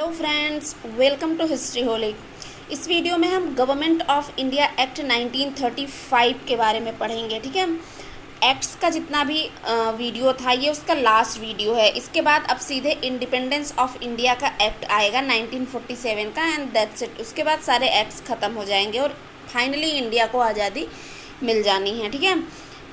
Hello friends, welcome to history होली। इस video में हम गवर्नमेंट ऑफ इंडिया एक्ट 1935 के बारे में पढ़ेंगे। ठीक है, एक्ट्स का जितना भी वीडियो था ये उसका लास्ट वीडियो है। इसके बाद अब सीधे इंडिपेंडेंस ऑफ इंडिया का एक्ट आएगा 1947 का, एंड दैट्स इट। उसके बाद सारे एक्ट्स ख़त्म हो जाएंगे और फाइनली इंडिया को आज़ादी मिल जानी है। ठीक है,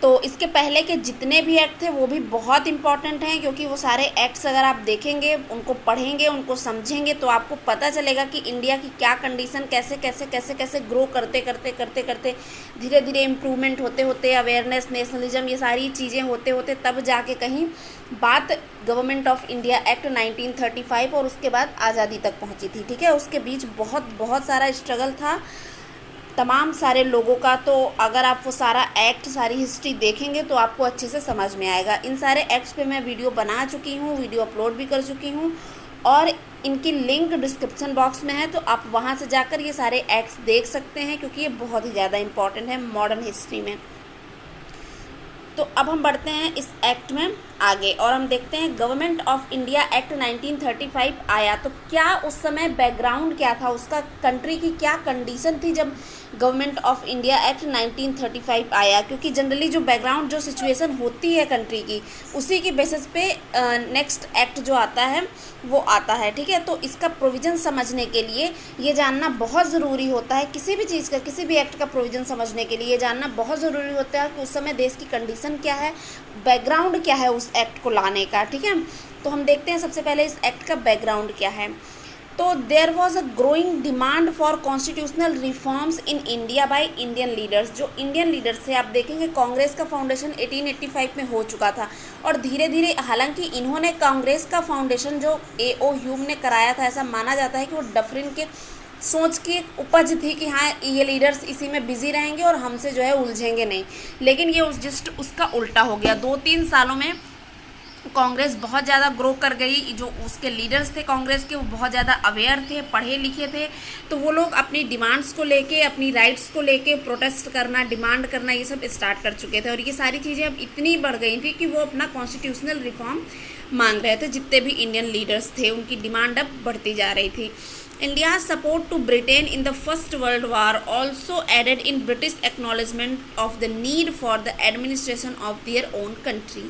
तो इसके पहले के जितने भी एक्ट थे वो भी बहुत इंपॉर्टेंट हैं, क्योंकि वो सारे एक्ट्स अगर आप देखेंगे, उनको पढ़ेंगे, उनको समझेंगे तो आपको पता चलेगा कि इंडिया की क्या कंडीशन, कैसे कैसे कैसे कैसे ग्रो करते करते करते करते धीरे धीरे इम्प्रूवमेंट होते होते, अवेयरनेस, नेशनलिज्म, ये सारी चीज़ें होते होते तब जाके कहीं बात गवर्नमेंट ऑफ इंडिया एक्ट 1935 और उसके बाद आज़ादी तक पहुँची थी। ठीक है, उसके बीच बहुत बहुत सारा स्ट्रगल था तमाम सारे लोगों का। तो अगर आप वो सारा एक्ट, सारी हिस्ट्री देखेंगे तो आपको अच्छे से समझ में आएगा। इन सारे एक्ट्स पे मैं वीडियो बना चुकी हूँ, वीडियो अपलोड भी कर चुकी हूँ और इनकी लिंक डिस्क्रिप्शन बॉक्स में है, तो आप वहाँ से जाकर ये सारे एक्ट्स देख सकते हैं, क्योंकि ये बहुत ही ज़्यादा इंपॉर्टेंट है मॉडर्न हिस्ट्री में। तो अब हम बढ़ते हैं इस एक्ट में आगे और हम देखते हैं गवर्नमेंट ऑफ इंडिया एक्ट 1935 आया तो क्या उस समय बैकग्राउंड क्या था, उसका कंट्री की क्या कंडीशन थी जब गवर्नमेंट ऑफ इंडिया एक्ट 1935 आया। क्योंकि जनरली जो बैकग्राउंड, जो सिचुएशन होती है कंट्री की, उसी की बेसिस पे नेक्स्ट एक्ट जो आता है वो आता है। ठीक है, तो इसका प्रोविज़न समझने के लिए ये जानना बहुत ज़रूरी होता है। किसी भी चीज़ का, किसी भी एक्ट का प्रोविज़न समझने के लिए ये जानना बहुत ज़रूरी होता है कि उस समय देश की कंडीशन क्या है, बैकग्राउंड क्या है उस एक्ट को लाने का। ठीक है, तो हम देखते हैं सबसे पहले इस एक्ट का बैकग्राउंड क्या है। तो there was a growing demand for constitutional reforms in India by Indian leaders. जो इंडियन लीडर्स थे, आप देखेंगे कांग्रेस का फाउंडेशन 1885 में हो चुका था और धीरे धीरे, हालांकि इन्होंने कांग्रेस का फाउंडेशन जो A.O. ह्यूम ने कराया था, ऐसा माना जाता है कि वो डफरिन के सोच की एक उपज थी कि हाँ ये लीडर्स इसी में बिजी रहेंगे और हमसे जो है उलझेंगे नहीं। लेकिन ये जस्ट उसका उल्टा हो गया। 2-3 सालों में कांग्रेस बहुत ज़्यादा ग्रो कर गई। जो उसके लीडर्स थे कांग्रेस के, वो बहुत ज़्यादा अवेयर थे, पढ़े लिखे थे, तो वो लोग अपनी डिमांड्स को लेके, अपनी राइट्स को लेके प्रोटेस्ट करना, डिमांड करना, ये सब स्टार्ट कर चुके थे। और ये सारी चीज़ें अब इतनी बढ़ गई थी कि वो अपना कॉन्स्टिट्यूशनल रिफॉर्म मांग रहे थे। जितने भी इंडियन लीडर्स थे उनकी डिमांड अब बढ़ती जा रही थी। India's support to Britain in the First World War also added in British acknowledgement of the need for the administration of their own country।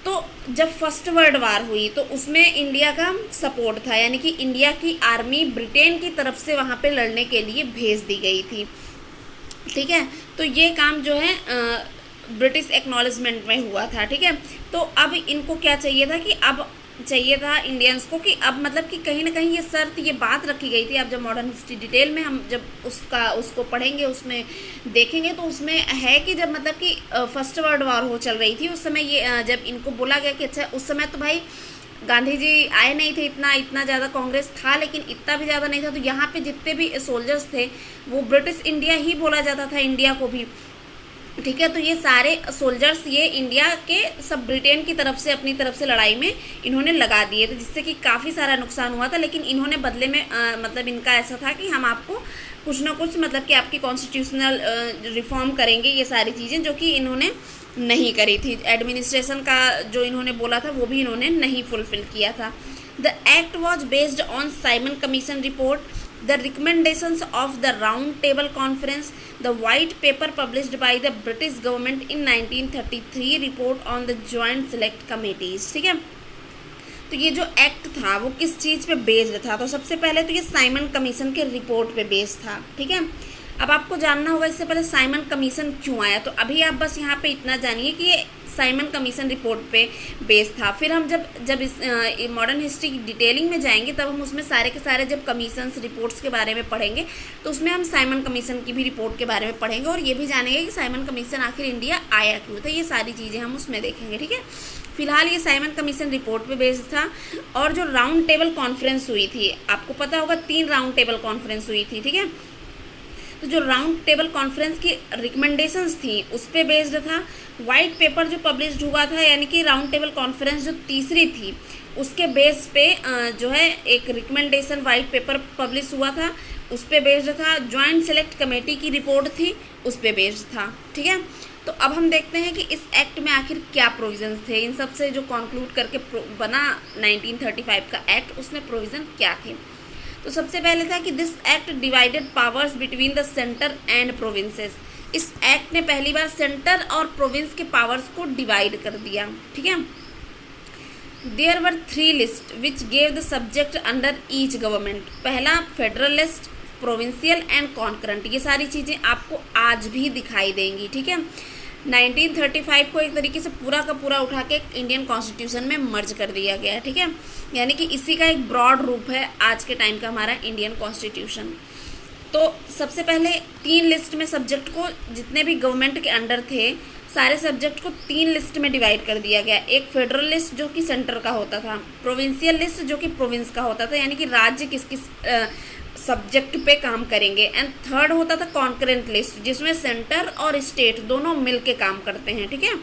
तो जब फर्स्ट वर्ल्ड वार हुई तो उसमें इंडिया का सपोर्ट था, यानी कि इंडिया की आर्मी ब्रिटेन की तरफ से वहाँ पे लड़ने के लिए भेज दी गई थी। ठीक है, तो ये काम जो है ब्रिटिश एक्नॉलेजमेंट में हुआ था। ठीक है, तो अब इनको क्या चाहिए था कि अब चाहिए था इंडियंस को कि अब मतलब कि कहीं ना कहीं ये शर्त, ये बात रखी गई थी। अब जब मॉडर्न हिस्ट्री डिटेल में हम जब उसको पढ़ेंगे, उसमें देखेंगे तो उसमें है कि जब मतलब कि फर्स्ट वर्ल्ड वॉर हो चल रही थी, उस समय ये जब इनको बोला गया कि अच्छा, उस समय तो भाई गांधी जी आए नहीं थे, इतना ज़्यादा कांग्रेस था लेकिन इतना भी ज़्यादा नहीं था, तो यहाँ पे जितने भी सोल्जर्स थे वो ब्रिटिश इंडिया ही बोला जाता था, इंडिया को भी। ठीक है, तो ये सारे सोल्जर्स ये इंडिया के सब ब्रिटेन की तरफ से, अपनी तरफ से लड़ाई में इन्होंने लगा दिए थे, जिससे कि काफ़ी सारा नुकसान हुआ था। लेकिन इन्होंने बदले में मतलब इनका ऐसा था कि हम आपको कुछ ना कुछ, मतलब कि आपकी कॉन्स्टिट्यूशनल रिफॉर्म करेंगे, ये सारी चीज़ें जो कि इन्होंने नहीं करी थी। एडमिनिस्ट्रेशन का जो इन्होंने बोला था वो भी इन्होंने नहीं फुलफिल किया था। The act was based on Simon commission report, the recommendations of the round table conference, the white paper published by the British government in 1933, report on the joint select committees। ठीक है, तो ये जो act था वो किस चीज़ पे based था, तो सबसे पहले तो ये साइमन कमीशन के रिपोर्ट पे बेस्ड था। ठीक है, अब आपको जानना होगा इससे पहले साइमन कमीशन क्यों आया, तो अभी आप बस यहाँ पे इतना जानिए कि ये साइमन कमीशन रिपोर्ट पे बेस था। फिर हम जब इस मॉडर्न हिस्ट्री की डिटेलिंग में जाएंगे तब हम उसमें सारे के सारे जब कमीशंस, रिपोर्ट्स के बारे में पढ़ेंगे तो उसमें हम साइमन कमीशन की भी रिपोर्ट के बारे में पढ़ेंगे और ये भी जानेंगे कि साइमन कमीशन आखिर इंडिया आया क्यों था। ये सारी चीज़ें हम उसमें देखेंगे। ठीक है, फिलहाल ये साइमन कमीशन रिपोर्ट पे बेस्ड था। और जो राउंड टेबल कॉन्फ्रेंस हुई थी, आपको पता होगा 3 राउंड टेबल कॉन्फ्रेंस हुई थी। ठीक है, तो जो राउंड टेबल कॉन्फ्रेंस की रिकमेंडेशंस थी उस पे बेस्ड था। वाइट पेपर जो पब्लिश हुआ था, यानी कि राउंड टेबल कॉन्फ्रेंस जो तीसरी थी उसके बेस पे जो है एक रिकमेंडेशन वाइट पेपर पब्लिश हुआ था, उस पे बेस्ड था। जॉइंट सेलेक्ट कमेटी की रिपोर्ट थी, उस पे बेस्ड था। ठीक है, तो अब हम देखते हैं कि इस एक्ट में आखिर क्या प्रोविजंस थे। इन सब से जो कंक्लूड करके बना 1935 का एक्ट, उसमें प्रोविज़न क्या थे। तो सबसे पहले था कि this act divided powers between the centre and provinces. इस एक्ट ने पहली बार सेंटर और प्रोविंस के पावर्स को डिवाइड कर दिया, ठीक है। There were 3 list which gave the subject under each government. पहला federal list, provincial and concurrent. ये सारी चीज़ें आपको आज भी दिखाई देंगी, ठीक है। 1935 को एक तरीके से पूरा का पूरा उठा के इंडियन कॉन्स्टिट्यूशन में मर्ज कर दिया गया है, ठीक है। यानी कि इसी का एक ब्रॉड रूप है आज के टाइम का हमारा इंडियन कॉन्स्टिट्यूशन। तो सबसे पहले 3 लिस्ट में सब्जेक्ट को, जितने भी गवर्नमेंट के अंडर थे सारे सब्जेक्ट को 3 लिस्ट में डिवाइड कर दिया गया। एक फेडरल लिस्ट जो कि सेंटर का होता था, प्रोविंशियल लिस्ट जो कि प्रोविंस का होता था, यानी कि राज्य किस किस सब्जेक्ट पे काम करेंगे, एंड थर्ड होता था कॉन्करेंट लिस्ट जिसमें सेंटर और स्टेट दोनों मिलके काम करते हैं, ठीक है।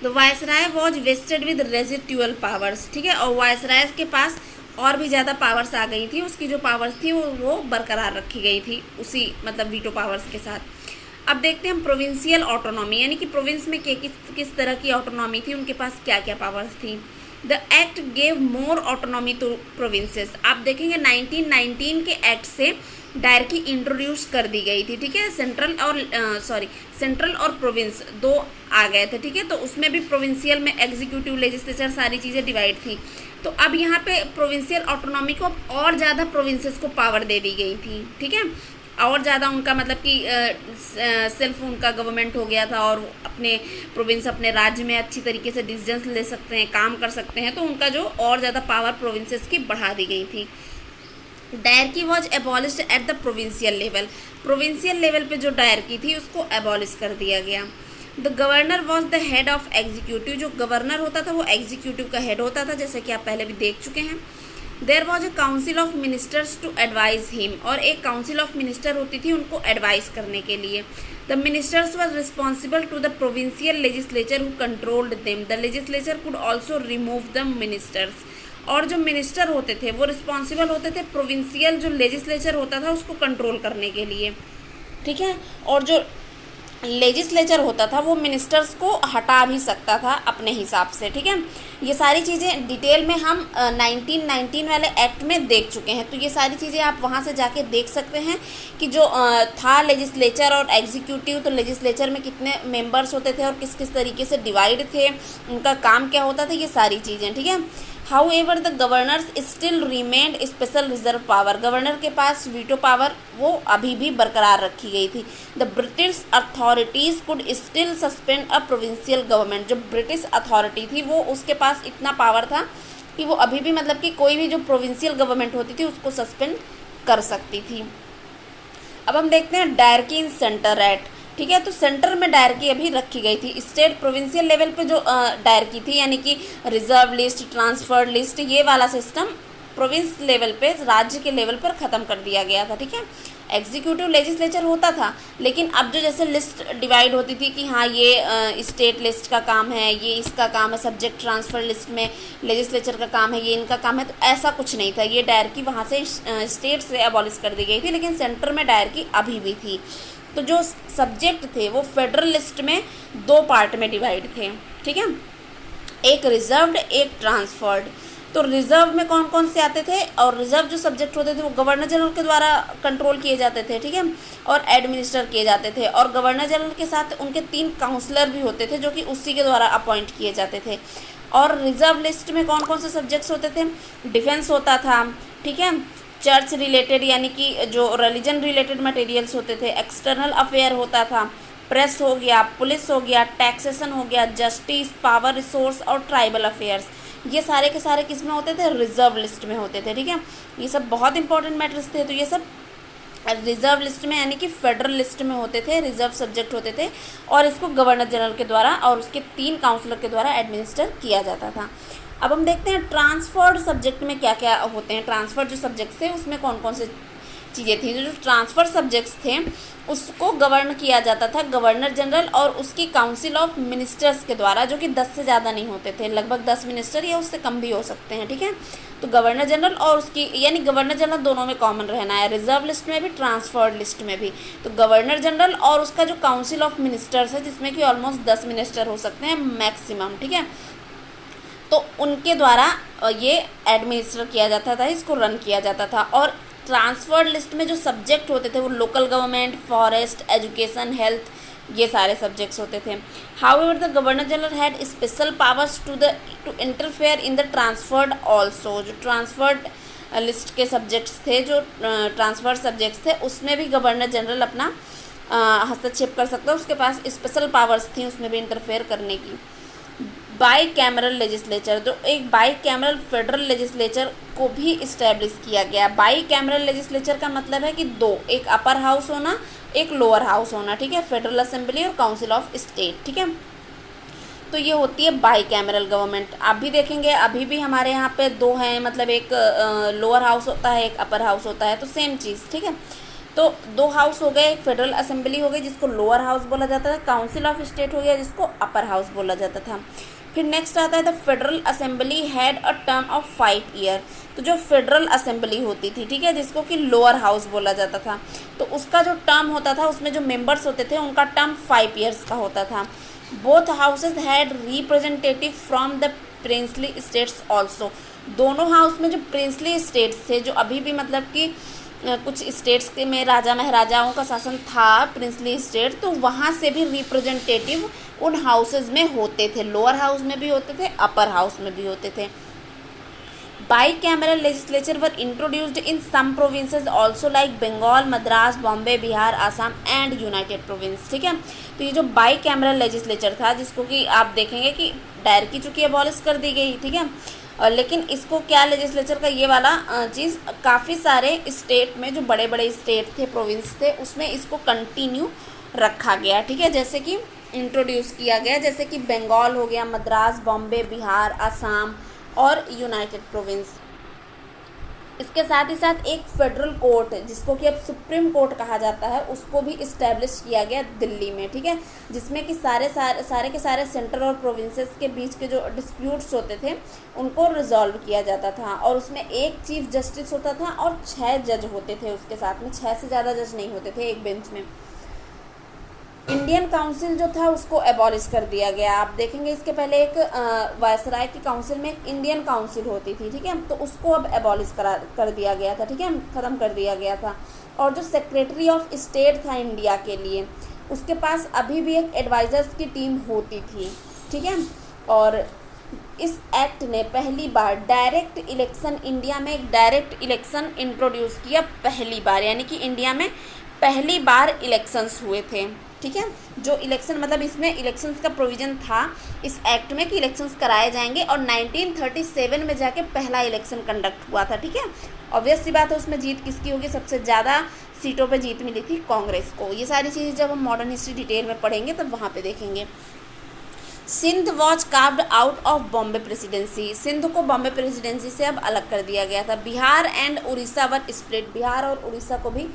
The viceroy was wasted with residual powers, ठीक है। और वायसराय के पास और भी ज़्यादा पावर्स आ गई थी, उसकी जो पावर्स थी वो बरकरार रखी गई थी उसी मतलब वीटो पावर्स के साथ। अब देखते हैं हम प्रोविंशियल ऑटोनॉमी, यानी कि प्रोविंस में किस तरह की ऑटोनॉमी थी, उनके पास क्या क्या पावर्स थी। The act gave more autonomy to provinces. आप देखेंगे 1919 के एक्ट से डायरकी इंट्रोड्यूस कर दी गई थी, ठीक है। सेंट्रल और प्रोविंस दो आ गए थे, ठीक है। तो उसमें भी प्रोविंशियल में एग्जीक्यूटिव, लेजिस्लेचर सारी चीज़ें डिवाइड थी। तो अब यहाँ पे प्रोविंशियल ऑटोनॉमी को और ज़्यादा प्रोविंसेस को पावर दे दी गई थी, ठीक है। और ज़्यादा उनका मतलब कि सेल्फ उनका गवर्नमेंट हो गया था और अपने प्रोविंस अपने राज्य में अच्छी तरीके से डिसीजंस ले सकते हैं, काम कर सकते हैं। तो उनका जो और ज़्यादा पावर प्रोविंसेस की बढ़ा दी गई थी। Dyarchy was abolished at the provincial level. Provincial level पे जो डायरकी थी उसको एबॉलिश कर दिया गया। The governor was the head of executive. जो गवर्नर होता था वो एग्जीक्यूटिव का हेड होता था, जैसे कि आप पहले भी देख चुके हैं। There was a council of ministers to advise him. और एक काउंसिल ऑफ मिनिस्टर होती थी उनको एडवाइस करने के लिए। The ministers was responsible to the provincial legislature who controlled them. The legislature could also remove the ministers. और जो मिनिस्टर होते थे वो रिस्पॉन्सिबल होते थे प्रोविंशियल जो लेजिस्लेचर होता था उसको कंट्रोल करने के लिए, ठीक है। और जो लेजिस्लेचर होता था वो मिनिस्टर्स को हटा भी सकता था अपने हिसाब से, ठीक है। ये सारी चीज़ें डिटेल में हम 1919 वाले एक्ट में देख चुके हैं। तो ये सारी चीज़ें आप वहाँ से जाके देख सकते हैं कि जो था लेजिस्लेचर और एग्जीक्यूटिव। तो लेजिस्लेचर में कितने मेंबर्स होते थे और किस किस तरीके से डिवाइड थे, उनका काम क्या होता था, ये सारी चीज़ें, ठीक है। However, the governors still remained special reserve power. Governor के पास वीटो पावर वो अभी भी बरकरार रखी गई थी। The British authorities could still suspend a provincial government. जो ब्रिटिश अथॉरिटी थी वो उसके पास इतना पावर था कि वो अभी भी मतलब कि कोई भी जो प्रोविंशियल गवर्नमेंट होती थी उसको सस्पेंड कर सकती थी। अब हम देखते हैं डायरकी इन सेंटर एक्ट, ठीक है। तो सेंटर में डायरकी अभी रखी गई थी। स्टेट प्रोविंशियल लेवल पे जो डायरकी थी, यानी कि रिजर्व लिस्ट, ट्रांसफर्ड लिस्ट, ये वाला सिस्टम प्रोविंस लेवल पे, राज्य के लेवल पर ख़त्म कर दिया गया था, ठीक है। एग्जीक्यूटिव लेजिस्लेचर होता था, लेकिन अब जो जैसे लिस्ट डिवाइड होती थी कि हाँ ये स्टेट लिस्ट का काम है, ये इसका काम है, सब्जेक्ट ट्रांसफर लिस्ट में लेजिस्लेचर का काम है, ये इनका काम है, तो ऐसा कुछ नहीं था। ये डायरकी वहाँ से स्टेट से अबॉलिश कर दी गई थी, लेकिन सेंटर में डायरकी अभी भी थी। तो जो सब्जेक्ट थे वो फेडरल लिस्ट में 2 पार्ट में डिवाइड थे, ठीक है। एक रिजर्व्ड, एक ट्रांसफर्ड। तो रिजर्व में कौन कौन से आते थे, और रिजर्व जो सब्जेक्ट होते थे वो गवर्नर जनरल के द्वारा कंट्रोल किए जाते थे, ठीक है, और एडमिनिस्टर किए जाते थे। और गवर्नर जनरल के साथ उनके 3 काउंसलर भी होते थे जो कि उसी के द्वारा अपॉइंट किए जाते थे। और रिजर्व लिस्ट में कौन कौन से सब्जेक्ट्स होते थे, डिफेंस होता था, ठीक है, चर्च रिलेटेड यानी कि जो रिलीजन रिलेटेड मटेरियल्स होते थे, एक्सटर्नल अफेयर होता था, प्रेस हो गया, पुलिस हो गया, टैक्सेशन हो गया, जस्टिस, पावर रिसोर्स और ट्राइबल अफेयर्स। ये सारे के सारे किस में होते थे, रिजर्व लिस्ट में होते थे, ठीक है। ये सब बहुत इंपॉर्टेंट मैटर्स थे। तो ये सब रिजर्व लिस्ट में यानी कि फेडरल लिस्ट में होते थे, रिजर्व सब्जेक्ट होते थे, और इसको गवर्नर जनरल के द्वारा और उसके 3 काउंसलर के द्वारा एडमिनिस्टर किया जाता था। अब हम देखते हैं ट्रांसफर्ड सब्जेक्ट में क्या क्या होते हैं। ट्रांसफर्ड जो सब्जेक्ट्स थे उसमें कौन कौन से चीज़ें थी। जो ट्रांसफ़र सब्जेक्ट्स थे उसको गवर्न किया जाता था गवर्नर जनरल और उसकी काउंसिल ऑफ मिनिस्टर्स के द्वारा, जो कि 10 से ज़्यादा नहीं होते थे, लगभग 10 मिनिस्टर या उससे कम भी हो सकते हैं, ठीक है। तो गवर्नर जनरल और उसकी, यानी गवर्नर जनरल दोनों में कॉमन रहना है, रिजर्व लिस्ट में भी ट्रांसफर्ड लिस्ट में भी। तो गवर्नर जनरल और उसका जो काउंसिल ऑफ मिनिस्टर्स है, जिसमें कि ऑलमोस्ट 10 मिनिस्टर हो सकते हैं मैक्सिमम, ठीक है। तो उनके द्वारा ये एडमिनिस्टर किया जाता था, इसको रन किया जाता था। और ट्रांसफर्ड लिस्ट में जो सब्जेक्ट होते थे वो local government, forest, education, health, ये सारे सब्जेक्ट्स होते थे। However the governor general had special powers to interfere in the transferred also. जो ट्रांसफर्ड लिस्ट के सब्जेक्ट्स थे, जो ट्रांसफर्ड सब्जेक्ट्स थे, उसमें भी गवर्नर जनरल अपना हस्तक्षेप कर सकता है, उसके पास स्पेशल पावर्स थी उसमें भी इंटरफेयर करने की। बाई कैमरल लेजिस्लेचर, जो एक बाई कैमरल फेडरल लेजिस्लेचर को भी इस्टेब्लिश किया गया। बाई कैमरल लेजिस्लेचर का मतलब है कि दो, एक अपर हाउस होना, एक लोअर हाउस होना, ठीक है, फेडरल असेंबली और काउंसिल ऑफ स्टेट, ठीक है। तो ये होती है बाई कैमरल गवर्नमेंट। आप भी देखेंगे अभी भी हमारे यहाँ पे दो हैं, मतलब एक लोअर हाउस होता है, एक अपर हाउस होता है, तो सेम चीज़, ठीक है। तो दो हाउस हो गए, एक फेडरल असेंबली हो गई जिसको लोअर हाउस बोला जाता था, काउंसिल ऑफ स्टेट हो गया जिसको अपर हाउस बोला जाता था। फिर नेक्स्ट आता है the federal assembly had a term of 5 year. तो जो फेडरल असेंबली होती थी, ठीक है, जिसको कि लोअर हाउस बोला जाता था, तो उसका जो टर्म होता था, उसमें जो मेंबर्स होते थे उनका टर्म 5 ईयर्स का होता था। Both houses had representative from the princely states also. दोनों हाउस में जो प्रिंसली स्टेट्स थे, जो अभी भी मतलब कि कुछ स्टेट्स के में राजा महाराजाओं का शासन था, प्रिंसली स्टेट, तो वहाँ से भी रिप्रेजेंटेटिव उन हाउसेज में होते थे, लोअर हाउस में भी होते थे, अपर हाउस में भी होते थे। Bicameral legislature were introduced in some provinces also like Bengal, Madras, Bombay, Bihar, Assam and United Province, ठीक है। तो ये जो बाई कैमरल लेजिस्लेचर था, जिसको कि आप देखेंगे कि डायरेक्टली चूँकि अबॉलिश कर दी गई, ठीक है, लेकिन इसको क्या लेजिस्लेचर का ये वाला चीज़ काफ़ी सारे स्टेट में, जो बड़े बड़े स्टेट थे, प्रोविंस थे, उसमें इसको कंटिन्यू रखा गया, ठीक है, जैसे कि इंट्रोड्यूस किया गया, जैसे कि बंगाल हो गया, मद्रास, बॉम्बे, बिहार, असम और यूनाइटेड प्रोविंस। इसके साथ ही साथ एक फेडरल कोर्ट, जिसको कि अब सुप्रीम कोर्ट कहा जाता है, उसको भी इस्टेब्लिश किया गया दिल्ली में, ठीक है, जिसमें कि सारे के सारे सेंटर और प्रोविंसेस के बीच के जो डिस्प्यूट्स होते थे उनको रिजॉल्व किया जाता था। और उसमें एक चीफ जस्टिस होता था और 6 जज होते थे, उसके साथ में 6 से ज़्यादा जज नहीं होते थे एक बेंच में। इंडियन काउंसिल जो था उसको एबॉलिश कर दिया गया। आप देखेंगे इसके पहले एक वायसराय की काउंसिल में एक इंडियन काउंसिल होती थी, ठीक है, तो उसको अब एबॉलिश कर दिया गया था, ठीक है, ख़त्म कर दिया गया था। और जो सेक्रेटरी ऑफ स्टेट था इंडिया के लिए, उसके पास अभी भी एक एडवाइज़र्स की टीम होती थी, ठीक है। और इस एक्ट ने पहली बार डायरेक्ट इलेक्शन, इंडिया में एक डायरेक्ट इलेक्शन इंट्रोड्यूस किया पहली बार, यानी कि इंडिया में पहली बार इलेक्शंस हुए थे, ठीक है। जो इलेक्शन, मतलब इसमें इलेक्शंस का प्रोविज़न था इस एक्ट में कि इलेक्शंस कराए जाएंगे, और 1937 में जाके पहला इलेक्शन कंडक्ट हुआ था, ठीक है। ऑब्वियस सी बात है, उसमें जीत किसकी होगी, सबसे ज़्यादा सीटों पे जीत मिली थी कांग्रेस को। ये सारी चीज़ें जब हम मॉडर्न हिस्ट्री डिटेल में पढ़ेंगे तब वहाँ पे देखेंगे। Sindh was carved out of Bombay presidency. Sindh को बॉम्बे प्रेसिडेंसी से अब अलग कर दिया गया था। Bihar and Orissa were split. Bihar और उड़ीसा को भी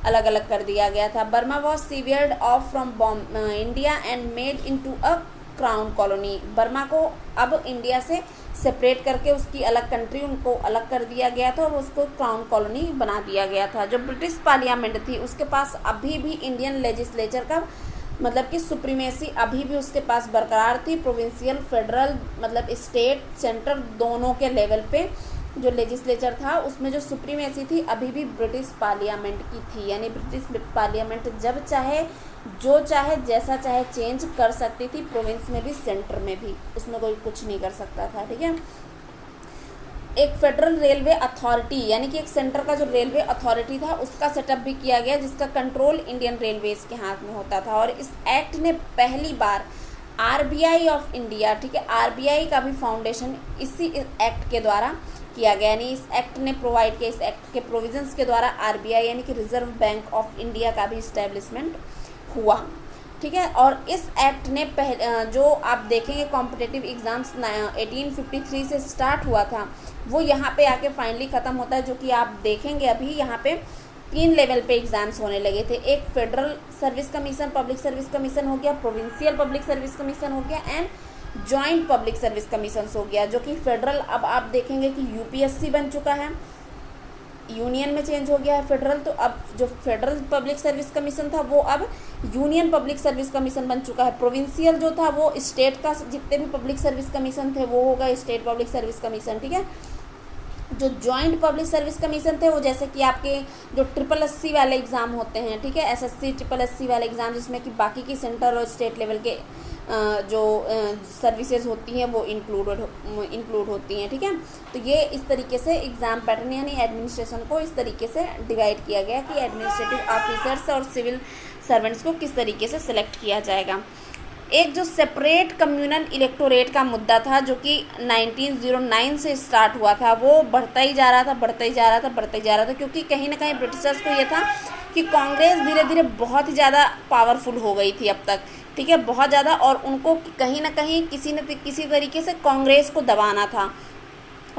अलग अलग कर दिया गया था। Burma was severed off from India and made into a crown colony. Burma को अब इंडिया से सेपरेट करके उसकी अलग कंट्री, उनको अलग कर दिया गया था और उसको क्राउन कॉलोनी बना दिया गया था। जो ब्रिटिश पार्लियामेंट थी उसके पास अभी भी इंडियन लेजिस्लेचर का मतलब कि सुप्रीमेसी अभी भी उसके पास बरकरार थी। प्रोविंशियल, फेडरल, मतलब स्टेट, सेंट्रल दोनों के लेवल पे जो लेजिस्लेचर था उसमें जो सुप्रीमेसी थी अभी भी ब्रिटिश पार्लियामेंट की थी। यानी ब्रिटिश पार्लियामेंट जब चाहे, जो चाहे, जैसा चाहे चेंज कर सकती थी, प्रोविंस में भी सेंटर में भी, उसमें कोई कुछ नहीं कर सकता था, ठीक है। एक फेडरल रेलवे अथॉरिटी, यानी कि एक सेंटर का जो रेलवे अथॉरिटी था उसका सेटअप भी किया गया, जिसका कंट्रोल इंडियन रेलवेज के हाथ में होता था। और इस एक्ट ने पहली बार आरबीआई ऑफ इंडिया, ठीक है, आरबीआई का भी फाउंडेशन इसी एक्ट के द्वारा किया गया। यानी इस एक्ट ने प्रोवाइड किया, इस एक्ट के प्रोविजंस के द्वारा आरबीआई यानी कि रिजर्व बैंक ऑफ इंडिया का भी इस्टेब्लिशमेंट हुआ, ठीक है। और इस एक्ट ने जो आप देखेंगे कॉम्पिटिटिव एग्ज़ाम्स 1853 से स्टार्ट हुआ था वो यहाँ पे आके फाइनली ख़त्म होता है, जो कि आप देखेंगे अभी यहाँ पे 3 लेवल पे एग्ज़ाम्स होने लगे थे। एक federal service commission public service commission हो गया, प्रोविंशियल पब्लिक सर्विस कमीशन हो गया and joint public service commission हो गया, जो कि फेडरल अब आप देखेंगे कि यूपीएससी बन चुका है, यूनियन में चेंज हो गया है फेडरल। तो अब जो फेडरल पब्लिक सर्विस कमीशन था वो अब यूनियन पब्लिक सर्विस कमीशन बन चुका है। प्रोविंशियल जो था वो स्टेट का जितने भी पब्लिक सर्विस कमीशन थे वो होगा स्टेट पब्लिक सर्विस कमीशन, ठीक है। जो जॉइंट पब्लिक सर्विस कमीशन थे वो जैसे कि आपके जो SSS वाले एग्ज़ाम होते हैं, ठीक है, SSC SSS वाले एग्ज़ाम जिसमें कि बाकी की सेंटर और स्टेट लेवल के जो सर्विसेज होती हैं वो इंक्लूड होती हैं, ठीक है। तो ये इस तरीके से एग्ज़ाम पैटर्न यानी एडमिनिस्ट्रेशन को इस तरीके से डिवाइड किया गया कि एडमिनिस्ट्रेटिव ऑफिसर्स और सिविल सर्वेंट्स को किस तरीके से सिलेक्ट किया जाएगा। एक जो सेपरेट कम्युनल इलेक्टोरेट का मुद्दा था जो कि 1909 से स्टार्ट हुआ था, वो बढ़ता ही जा रहा था क्योंकि कहीं ना कहीं ब्रिटिशर्स को ये था कि कांग्रेस धीरे धीरे बहुत ही ज़्यादा पावरफुल हो गई थी अब तक, ठीक है, बहुत ज़्यादा, और उनको कहीं ना कहीं किसी न किसी तरीके से कांग्रेस को दबाना था।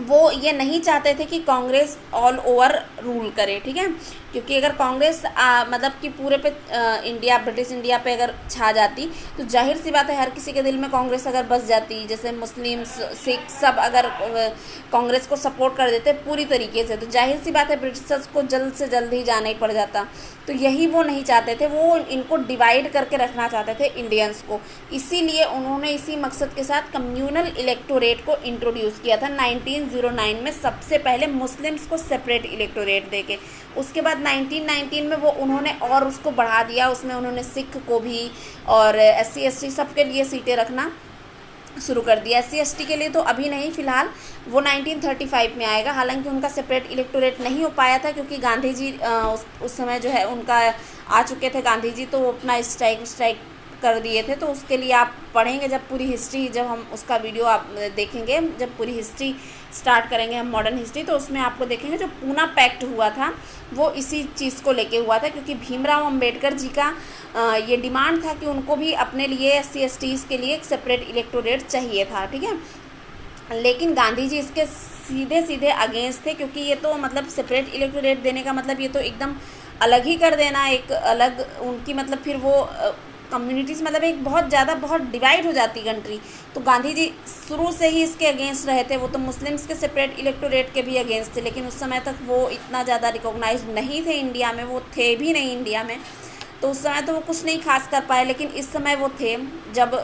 वो ये नहीं चाहते थे कि कांग्रेस ऑल ओवर रूल करे, ठीक है, क्योंकि अगर कांग्रेस मतलब कि पूरे पे इंडिया ब्रिटिश इंडिया पे अगर छा जाती तो जाहिर सी बात है हर किसी के दिल में कांग्रेस अगर बस जाती, जैसे मुस्लिम सिख सब अगर कांग्रेस को सपोर्ट कर देते पूरी तरीके से, तो जाहिर सी बात है ब्रिटिशर्स को जल्द से जल्द ही जाना ही पड़ जाता। तो यही वो नहीं चाहते थे, वो इनको डिवाइड करके रखना चाहते थे इंडियंस को, इसीलिए उन्होंने इसी मकसद के साथ कम्युनल इलेक्टोरेट को इंट्रोड्यूस किया था 1909 में, सबसे पहले मुस्लिम्स को सेपरेट इलेक्टोरेट देके। उसके बाद 1919 में वो उन्होंने और उसको बढ़ा दिया, उसमें उन्होंने सिख को भी और SC ST सबके लिए सीटें रखना शुरू कर दिया। SC ST के लिए तो अभी नहीं, फ़िलहाल वो 1935 में आएगा। हालांकि उनका सेपरेट इलेक्टोरेट नहीं हो पाया था क्योंकि गांधी जी उस समय जो है उनका आ चुके थे गांधी जी, तो वो अपना स्ट्राइक कर दिए थे। तो उसके लिए आप पढ़ेंगे जब पूरी हिस्ट्री, जब हम उसका वीडियो आप देखेंगे, जब पूरी हिस्ट्री स्टार्ट करेंगे हम मॉडर्न हिस्ट्री, तो उसमें आपको देखेंगे जो पूना पैक्ट हुआ था वो इसी चीज़ को लेके हुआ था, क्योंकि भीमराव अंबेडकर जी का ये डिमांड था कि उनको भी अपने लिए SC STs के लिए एक सेपरेट इलेक्टोरेट चाहिए था, ठीक है। लेकिन गांधी जी इसके सीधे सीधे अगेंस्ट थे, क्योंकि ये तो मतलब सेपरेट इलेक्टोरेट देने का मतलब ये तो एकदम अलग ही कर देना, एक अलग उनकी मतलब फिर वो कम्युनिटीज़ मतलब एक बहुत डिवाइड हो जाती कंट्री। तो गांधी जी शुरू से ही इसके अगेंस्ट रहे थे। वो तो मुस्लिम्स के सेपरेट इलेक्टोरेट के भी अगेंस्ट थे, लेकिन उस समय तक वो इतना ज़्यादा रिकॉग्नाइज नहीं थे इंडिया में, वो थे भी नहीं इंडिया में, तो उस समय तो वो कुछ नहीं खास कर पाए। लेकिन इस समय वो थे जब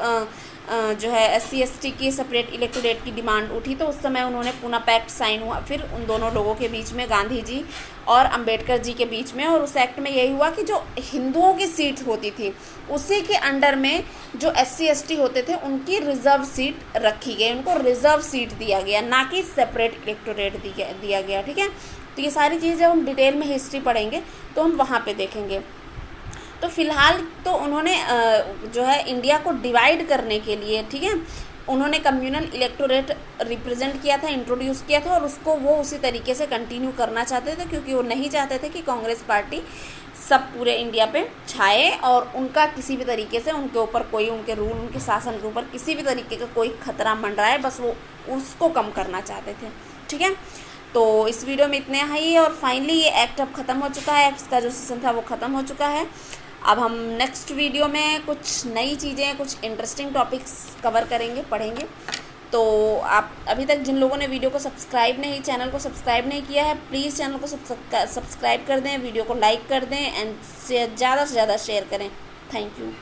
जो है SC ST की सेपरेट इलेक्टोरेट की डिमांड उठी, तो उस समय उन्होंने पूना पैक्ट साइन हुआ फिर उन दोनों लोगों के बीच में, गांधी जी और अंबेडकर जी के बीच में। और उस एक्ट में यही हुआ कि जो हिंदुओं की सीट होती थी उसी के अंडर में जो SC ST होते थे उनकी रिज़र्व सीट रखी गई, उनको रिज़र्व सीट दिया गया, ना कि सेपरेट इलेक्टोरेट दिया गया, ठीक है। तो ये सारी चीज़ें जब हम डिटेल में हिस्ट्री पढ़ेंगे तो हम वहाँ पे देखेंगे। तो फिलहाल तो उन्होंने जो है इंडिया को डिवाइड करने के लिए, ठीक है, उन्होंने कम्युनल इलेक्टोरेट रिप्रेजेंट किया था, इंट्रोड्यूस किया था, और उसको वो उसी तरीके से कंटिन्यू करना चाहते थे, क्योंकि वो नहीं चाहते थे कि कांग्रेस पार्टी सब पूरे इंडिया पे छाए और उनका किसी भी तरीके से उनके ऊपर कोई, उनके रूल, उनके शासन के ऊपर किसी भी तरीके का कोई खतरा मंडराए, बस वो उसको कम करना चाहते थे, ठीक है। तो इस वीडियो में इतने ही, और फाइनली ये एक्ट अब ख़त्म हो चुका है, एक्ट का जो सेशन था वो ख़त्म हो चुका है। अब हम नेक्स्ट वीडियो में कुछ नई चीज़ें, कुछ इंटरेस्टिंग टॉपिक्स कवर करेंगे, पढ़ेंगे। तो आप अभी तक जिन लोगों ने वीडियो को चैनल को सब्सक्राइब नहीं किया है, प्लीज़ चैनल को सब्सक्राइब कर दें, वीडियो को लाइक कर दें एंड ज़्यादा से ज़्यादा शेयर करें। Thank you.